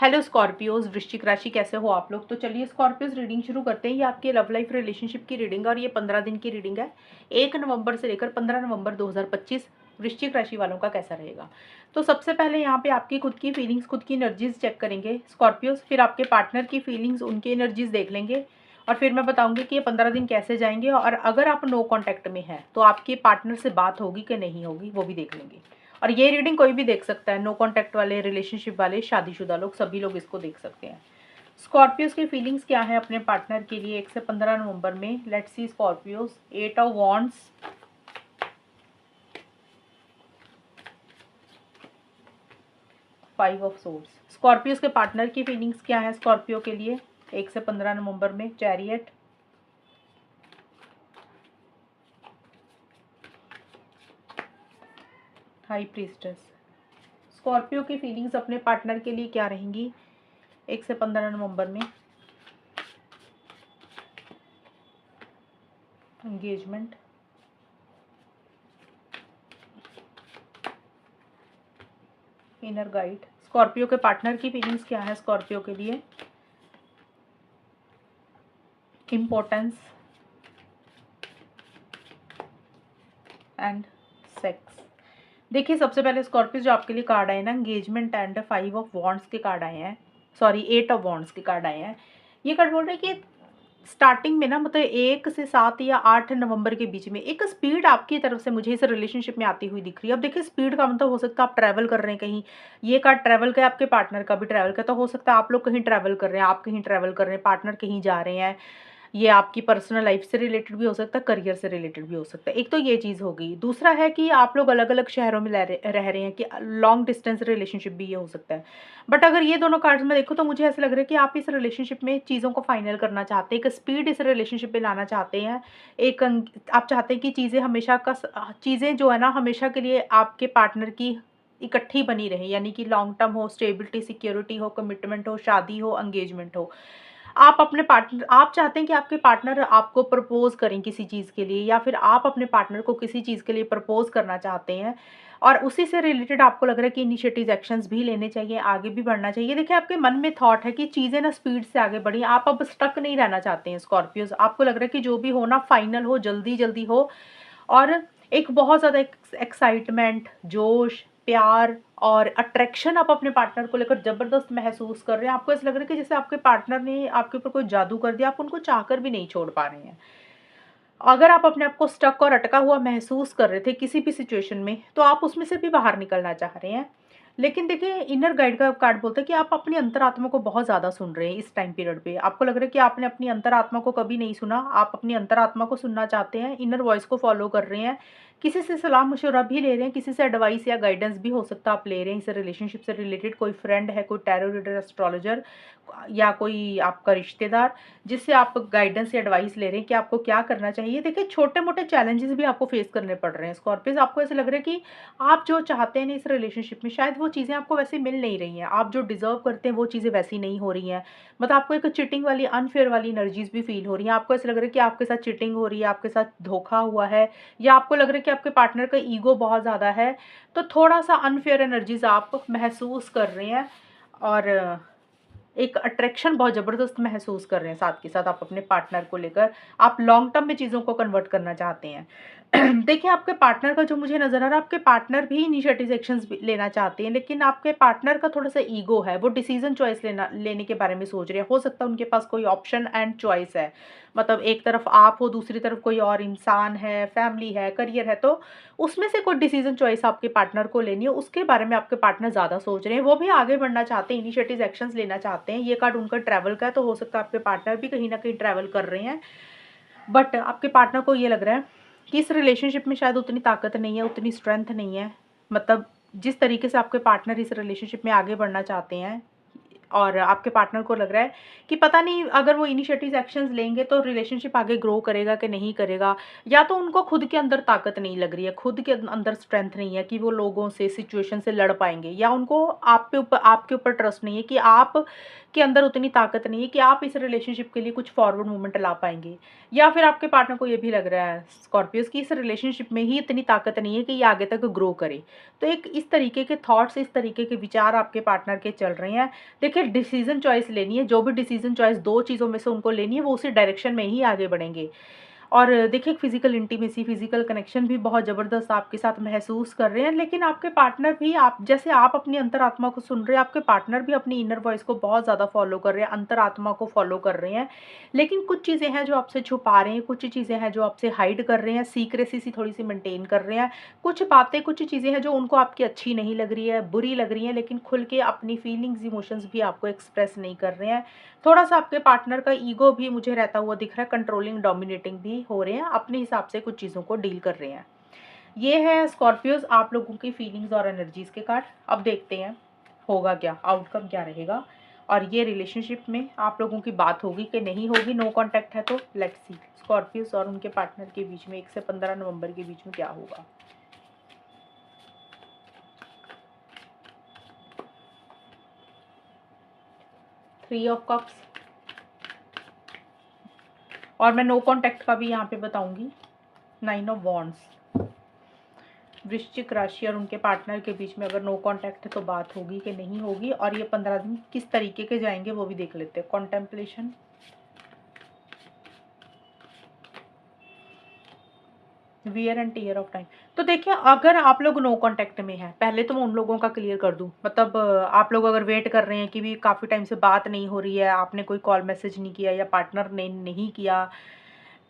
Hello Scorpios, वृश्चिक राशि कैसे हो आप लोग। तो चलिए स्कॉर्पियोज रीडिंग शुरू करते हैं। ये आपकी लव लाइफ रिलेशनशिप की रीडिंग है और ये 15 दिन की रीडिंग है। 1 नवंबर से लेकर 15 नवंबर 2025 वृश्चिक राशि वालों का कैसा रहेगा। तो सबसे पहले यहाँ पे आपकी खुद की फीलिंग्स, खुद की एनर्जीज चेक करेंगे स्कॉर्पियोज, फिर आपके पार्टनर की फीलिंग्स, उनकी एनर्जीज देख लेंगे और फिर मैं बताऊंगी कि ये 15 दिन कैसे जाएंगे। और अगर आप नो कॉन्टैक्ट में हैं तो आपके पार्टनर से बात होगी कि नहीं होगी वो भी देख लेंगे। और ये रीडिंग कोई भी देख सकता है, नो कॉन्टैक्ट वाले, रिलेशनशिप वाले, शादीशुदा लोग, सभी लोग इसको देख सकते हैं। स्कॉर्पियोज की फीलिंग्स क्या है अपने पार्टनर के लिए 1 से 15 नवंबर में। Let's see Scorpios. 8 of wands, 5 of swords. Scorpios के पार्टनर की फीलिंग्स क्या है स्कॉर्पियो के लिए 1 से 15 नवंबर में। Chariot, high priestess. स्कॉर्पियो की फीलिंग्स अपने पार्टनर के लिए क्या रहेंगी 1 से 15 नवंबर में। Engagement, inner guide. स्कॉर्पियो के पार्टनर की फीलिंग्स क्या है स्कॉर्पियो के लिए। Importance and sex. देखिए सबसे पहले स्कॉर्पियो जो आपके लिए कार्ड आए ना, एंगेजमेंट एंड 5 ऑफ वॉन्ड्स के कार्ड आए हैं, सॉरी 8 ऑफ वॉन्ड्स के कार्ड आए हैं। ये कार्ड बोल रहे हैं कि स्टार्टिंग में ना, मतलब 1 से 7 या 8 नवंबर के बीच में एक स्पीड आपकी तरफ से मुझे इस रिलेशनशिप में आती हुई दिख रही है। अब देखिए स्पीड का मतलब हो सकता है आप ट्रैवल कर रहे हैं कहीं। ये कार्ड ट्रैवल का है, आपके पार्टनर का भी ट्रैवल का, तो हो सकता है आप लोग कहीं ट्रैवल कर रहे हैं, आप कहीं ट्रैवल कर रहे हैं, पार्टनर कहीं जा रहे हैं। ये आपकी पर्सनल लाइफ से रिलेटेड भी हो सकता है, करियर से रिलेटेड भी हो सकता है। एक तो ये चीज़ हो गई। दूसरा है कि आप लोग अलग अलग शहरों में रह रहे हैं, कि लॉन्ग डिस्टेंस रिलेशनशिप भी ये हो सकता है। बट अगर ये दोनों कार्ड्स में देखो तो मुझे ऐसा लग रहा है कि आप इस रिलेशनशिप में चीज़ों को फाइनल करना चाहते हैं, एक स्पीड इस रिलेशनशिप में लाना चाहते हैं। आप चाहते हैं कि चीज़ें हमेशा का चीज़ें जो है ना हमेशा के लिए आपके पार्टनर की इकट्ठी बनी रहे, यानी कि लॉन्ग टर्म हो, स्टेबिलिटी, सिक्योरिटी हो, कमिटमेंट हो, शादी हो, एंगेजमेंट हो। आप चाहते हैं कि आपके पार्टनर आपको प्रपोज करें किसी चीज़ के लिए, या फिर आप अपने पार्टनर को किसी चीज़ के लिए प्रपोज करना चाहते हैं। और उसी से रिलेटेड आपको लग रहा है कि इनिशिएटिव एक्शंस भी लेने चाहिए, आगे भी बढ़ना चाहिए। देखिए आपके मन में थॉट है कि चीज़ें ना स्पीड से आगे बढ़ी, आप अब स्टक नहीं रहना चाहते हैं स्कॉर्पियोज। आपको लग रहा है कि जो भी हो ना फाइनल हो, जल्दी जल्दी हो। और एक बहुत ज़्यादा एक्साइटमेंट, जोश, प्यार और अट्रैक्शन आप अपने पार्टनर को लेकर ज़बरदस्त महसूस कर रहे हैं। आपको ऐसा लग रहा है कि जैसे आपके पार्टनर ने आपके ऊपर कोई जादू कर दिया, आप उनको चाहकर भी नहीं छोड़ पा रहे हैं। अगर आप अपने आप को स्टक और अटका हुआ महसूस कर रहे थे किसी भी सिचुएशन में, तो आप उसमें से भी बाहर निकलना चाह रहे हैं। लेकिन देखिए इनर गाइड का कार्ड बोलता है कि आप अपनी अंतरात्मा को बहुत ज़्यादा सुन रहे हैं इस टाइम पीरियड पे। आपको लग रहा है कि आपने अपनी अंतरात्मा को कभी नहीं सुना, आप अपनी अंतरात्मा को सुनना चाहते हैं, इनर वॉइस को फॉलो कर रहे हैं। किसी से सलाह मशवरा भी ले रहे हैं, किसी से एडवाइस या गाइडेंस भी हो सकता है आप ले रहे हैं इस रिलेशनशिप से रिलेटेड। कोई फ्रेंड है, कोई टैरो रीडर, एस्ट्रोलॉजर, या कोई आपका रिश्तेदार जिससे आप गाइडेंस या एडवाइस ले रहे हैं कि आपको क्या करना चाहिए। देखिए छोटे मोटे चैलेंजेस भी आपको फेस करने पड़ रहे हैं स्कॉर्पियोज। आपको ऐसे लग रहा है कि आप जो चाहते हैं इस रिलेशनशिप में शायद वो चीज़ें आपको वैसे मिल नहीं रही हैं, आप जो डिजर्व करते हैं वो चीज़ें वैसी नहीं हो रही हैं। मतलब आपको एक चिटिंग वाली, अनफेयर वाली एनर्जीज भी फील हो रही हैं। आपको ऐसा लग रहा है कि आपके साथ चिटिंग हो रही है, आपके साथ धोखा हुआ है, या आपको लग रहा है कि आपके पार्टनर का ईगो बहुत ज़्यादा है। तो थोड़ा सा अनफेयर एनर्जीज आप महसूस कर रहे हैं और एक अट्रैक्शन बहुत ज़बरदस्त महसूस कर रहे हैं साथ के साथ आप अपने पार्टनर को लेकर। आप लॉन्ग टर्म में चीज़ों को कन्वर्ट करना चाहते हैं। देखिए आपके पार्टनर का जो मुझे नज़र आ रहा है, आपके पार्टनर भी इनिशिएटिव एक्शंस लेना चाहते हैं, लेकिन आपके पार्टनर का थोड़ा सा ईगो है, वो डिसीजन चॉइस लेने के बारे में सोच रहे हैं। हो सकता है उनके पास कोई ऑप्शन एंड चॉइस है, मतलब एक तरफ आप हो, दूसरी तरफ कोई और इंसान है, फैमिली है, करियर है, तो उसमें से कोई डिसीजन चॉइस आपके पार्टनर को लेनी है, उसके बारे में आपके पार्टनर ज़्यादा सोच रहे हैं। वो भी आगे बढ़ना चाहते हैं, इनिशिएटिव एक्शंस लेना चाहते हैं। ये कार्ड उनका ट्रैवल का है, तो हो सकता है आपके पार्टनर भी कहीं ना कहीं ट्रैवल कर रहे हैं। बट आपके पार्टनर को ये लग रहा है कि इस रिलेशनशिप में शायद उतनी ताकत नहीं है, उतनी स्ट्रेंथ नहीं है। मतलब जिस तरीके से आपके पार्टनर इस रिलेशनशिप में आगे बढ़ना चाहते हैं, और आपके पार्टनर को लग रहा है कि पता नहीं अगर वो इनिशिएटिव एक्शंस लेंगे तो रिलेशनशिप आगे ग्रो करेगा कि नहीं करेगा। या तो उनको खुद के अंदर ताकत नहीं लग रही है, खुद के अंदर स्ट्रेंथ नहीं है कि वो लोगों से, सिचुएशन से लड़ पाएंगे, या उनको आपके ऊपर ट्रस्ट नहीं है कि आप के अंदर उतनी ताकत नहीं है कि आप इस रिलेशनशिप के लिए कुछ फॉरवर्ड मूवमेंट ला पाएंगे। या फिर आपके पार्टनर को ये भी लग रहा है स्कॉर्पियोज की इस रिलेशनशिप में ही इतनी ताकत नहीं है कि ये आगे तक ग्रो करे। तो एक इस तरीके के थॉट्स, इस तरीके के विचार आपके पार्टनर के चल रहे हैं। देखिए देखिए डिसीजन चॉइस लेनी है, जो भी डिसीजन चॉइस 2 चीज़ों में से उनको लेनी है वो उसी डायरेक्शन में ही आगे बढ़ेंगे। और देखिए फिज़िकल इंटीमेसी, फिज़िकल कनेक्शन भी बहुत ज़बरदस्त आपके साथ महसूस कर रहे हैं, लेकिन आपके पार्टनर भी आप जैसे आप अपनी अंतरात्मा को सुन रहे हैं, आपके पार्टनर भी अपनी इनर वॉइस को बहुत ज़्यादा फ़ॉलो कर रहे हैं, अंतरात्मा को फ़ॉलो कर रहे हैं। लेकिन कुछ चीज़ें हैं जो आपसे छुपा रहे हैं, कुछ चीज़ें हैं जो आपसे हाइड कर रहे हैं, सीक्रेसी सी थोड़ी-सी मेंटेन कर रहे हैं। कुछ बातें, कुछ चीज़ें हैं जो उनको आपकी अच्छी नहीं लग रही है, बुरी लग रही हैं, लेकिन खुल के अपनी फीलिंग्स, इमोशंस भी आपको एक्सप्रेस नहीं कर रहे हैं। थोड़ा-सा आपके पार्टनर का ईगो भी मुझे रहता हुआ दिख रहा है, कंट्रोलिंग, डोमिनेटिंग भी हो रहे हैं, अपने हिसाब से कुछ चीज़ों को डील कर रहे हैं। ये है स्कॉर्पियोज़ आप लोगों की फीलिंग्स और एनर्जीज़ के कार्ड। अब देखते हैं होगा क्या, आउटकम क्या रहेगा और ये रिलेशनशिप में आप लोगों की बात होगी कि नहीं होगी। नो कॉन्टैक्ट है तो लेट्स सी स्कॉर्पियोज़ और उनके पार्टनर के बीच में 1 से 15 नवंबर के बीच में क्या होगा। थ्री ऑफ कप्स और मैं नो कॉन्टैक्ट का भी यहाँ पे बताऊंगी। 9 ऑफ वॉन्ड्स। वृश्चिक राशि और उनके पार्टनर के बीच में अगर नो कॉन्टैक्ट है तो बात होगी कि नहीं होगी और ये 15 दिन किस तरीके के जाएंगे वो भी देख लेते हैं। Contemplation, wear and tear of time. तो देखिए अगर आप लोग नो कॉन्टैक्ट में हैं, पहले तो मैं उन लोगों का क्लियर कर दूं, मतलब आप लोग अगर वेट कर रहे हैं कि भी काफ़ी टाइम से बात नहीं हो रही है, आपने कोई कॉल मैसेज नहीं किया या पार्टनर ने नहीं किया,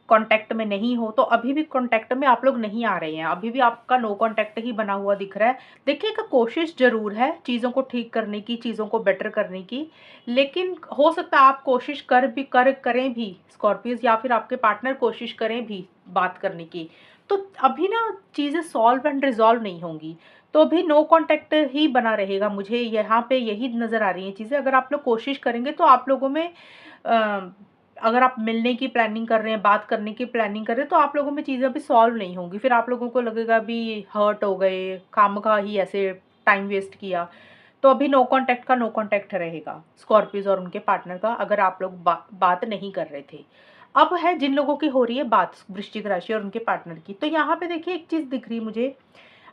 कॉन्टैक्ट में नहीं हो, तो अभी भी कॉन्टैक्ट में आप लोग नहीं आ रहे हैं, अभी भी आपका नो कॉन्टैक्ट ही बना हुआ दिख रहा है। देखिए एक कोशिश ज़रूर है चीज़ों को ठीक करने की, चीज़ों को बेटर करने की, लेकिन हो सकता है आप कोशिश करें भी स्कॉर्पियोज़ या फिर आपके पार्टनर कोशिश करें भी बात करने की, तो अभी ना चीज़ें सॉल्व एंड रिज़ॉल्व नहीं होंगी। तो अभी नो कॉन्टैक्ट ही बना रहेगा, मुझे यहाँ पे यही नज़र आ रही हैं चीज़ें। अगर आप लोग कोशिश करेंगे तो आप लोगों में अगर आप मिलने की प्लानिंग कर रहे हैं, बात करने की प्लानिंग कर रहे हैं, तो आप लोगों में चीज़ें अभी सॉल्व नहीं होंगी। फिर आप लोगों को लगेगा अभी हर्ट हो गए, खामखा ही ऐसे टाइम वेस्ट किया। तो अभी नो कॉन्टैक्ट का नो कॉन्टैक्ट रहेगा स्कॉर्पियोज़ और उनके पार्टनर का, अगर आप लोग बात नहीं कर रहे थे। अब है जिन लोगों की हो रही है बात वृश्चिक राशि और उनके पार्टनर की, तो यहाँ पे देखिए एक चीज़ दिख रही है मुझे,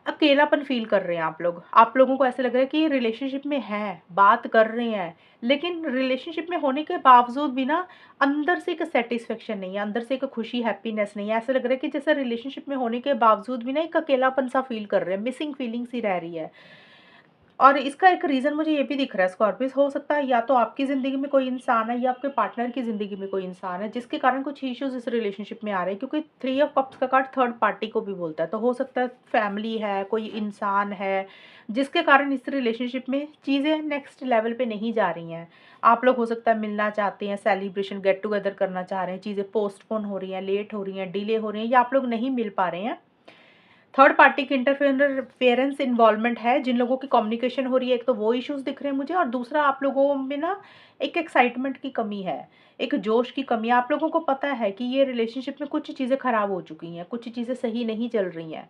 अकेलापन फ़ील कर रहे हैं आप लोग। आप लोगों को ऐसा लग रहा है कि रिलेशनशिप में हैं, बात कर रहे हैं, लेकिन रिलेशनशिप में होने के बावजूद भी ना अंदर से एक सैटिस्फैक्शन नहीं है, अंदर से एक खुशी, हैप्पीनेस नहीं है। ऐसा लग रहा है कि जैसे रिलेशनशिप में होने के बावजूद भी ना एक अकेलापन-सा फ़ील कर रहे हैं, मिसिंग फीलिंग सी रह रही है। और इसका एक रीज़न मुझे ये भी दिख रहा है स्कॉर्पियोज़, हो सकता है या तो आपकी ज़िंदगी में कोई इंसान है या आपके पार्टनर की ज़िंदगी में कोई इंसान है जिसके कारण कुछ इश्यूज़ इस रिलेशनशिप में आ रहे हैं, क्योंकि थ्री ऑफ कप्स का कार्ड थर्ड पार्टी को भी बोलता है। तो हो सकता है फैमिली है, कोई इंसान है जिसके कारण इस रिलेशनशिप में चीज़ें नेक्स्ट लेवल पे नहीं जा रही हैं। आप लोग हो सकता है मिलना चाहते हैं, सेलिब्रेशन गेट टुगेदर करना चाह रहे हैं, चीज़ें पोस्टपोन हो रही हैं, लेट हो रही हैं, डिले हो रही हैं या आप लोग नहीं मिल पा रहे हैं। थर्ड पार्टी की इंटरफेरेंस इन्वॉल्वमेंट है, जिन लोगों की कम्युनिकेशन हो रही है, एक तो वो इश्यूज़ दिख रहे हैं मुझे, और दूसरा आप लोगों में ना एक एक्साइटमेंट की कमी है, एक जोश की कमी है। आप लोगों को पता है कि ये रिलेशनशिप में कुछ चीज़ें खराब हो चुकी हैं, कुछ चीज़ें सही नहीं चल रही हैं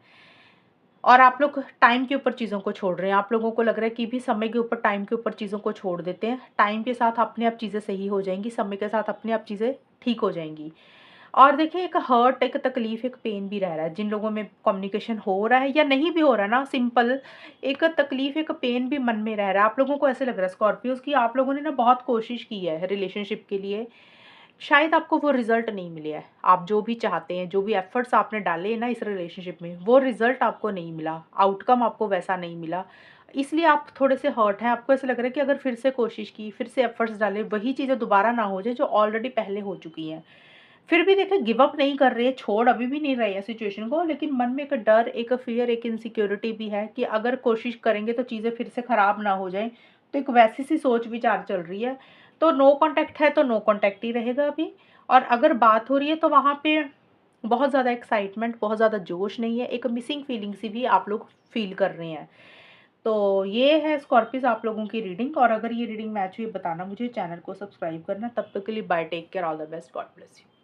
और आप लोग टाइम के ऊपर चीज़ों को छोड़ रहे हैं। आप लोगों को लग रहा है कि भी समय के ऊपर, टाइम के ऊपर चीज़ों को छोड़ देते हैं। टाइम के साथ अपने आप चीज़ें सही हो जाएँगी, समय के साथ अपने आप चीज़ें ठीक हो जाएँगी। और देखिए एक हर्ट, एक तकलीफ, एक पेन भी रह रहा है। जिन लोगों में कम्युनिकेशन हो रहा है या नहीं भी हो रहा है ना, सिंपल एक तकलीफ, एक पेन भी मन में रह रहा है। आप लोगों को ऐसे लग रहा है स्कॉर्पियोज़ की आप लोगों ने ना बहुत कोशिश की है रिलेशनशिप के लिए, शायद आपको वो रिज़ल्ट नहीं मिले है। आप जो भी चाहते हैं, जो भी एफ़र्ट्स आपने डाले हैं ना इस रिलेशनशिप में, वो रिज़ल्ट आपको नहीं मिला, आउटकम आपको वैसा नहीं मिला। इसलिए आप थोड़े से हर्ट हैं। आपको ऐसा लग रहा है कि अगर फिर से कोशिश की, फिर से एफ़र्ट्स डाले, वही चीज़ें दोबारा ना हो जाए जो ऑलरेडी पहले हो चुकी हैं। फिर भी देखिए गिव अप नहीं कर रहे, छोड़ अभी भी नहीं रहे हैं सिचुएशन को, लेकिन मन में एक डर, एक फ़ियर, एक इनसिक्योरिटी भी है कि अगर कोशिश करेंगे तो चीज़ें फिर से ख़राब ना हो जाएँ। तो एक वैसी-सी सोच-विचार चल रही है। तो नो कॉन्टैक्ट है तो नो कॉन्टैक्ट ही रहेगा अभी, और अगर बात हो रही है तो वहाँ पे बहुत ज़्यादा एक्साइटमेंट, बहुत ज़्यादा जोश नहीं है, एक मिसिंग फीलिंग सी भी आप लोग फ़ील कर रहे हैं। तो ये है स्कॉर्पियोज़ आप लोगों की रीडिंग, और अगर ये रीडिंग मैच हुई बताना मुझे, चैनल को सब्सक्राइब करना। तब तक के लिए bye, take care, all the best, God bless you.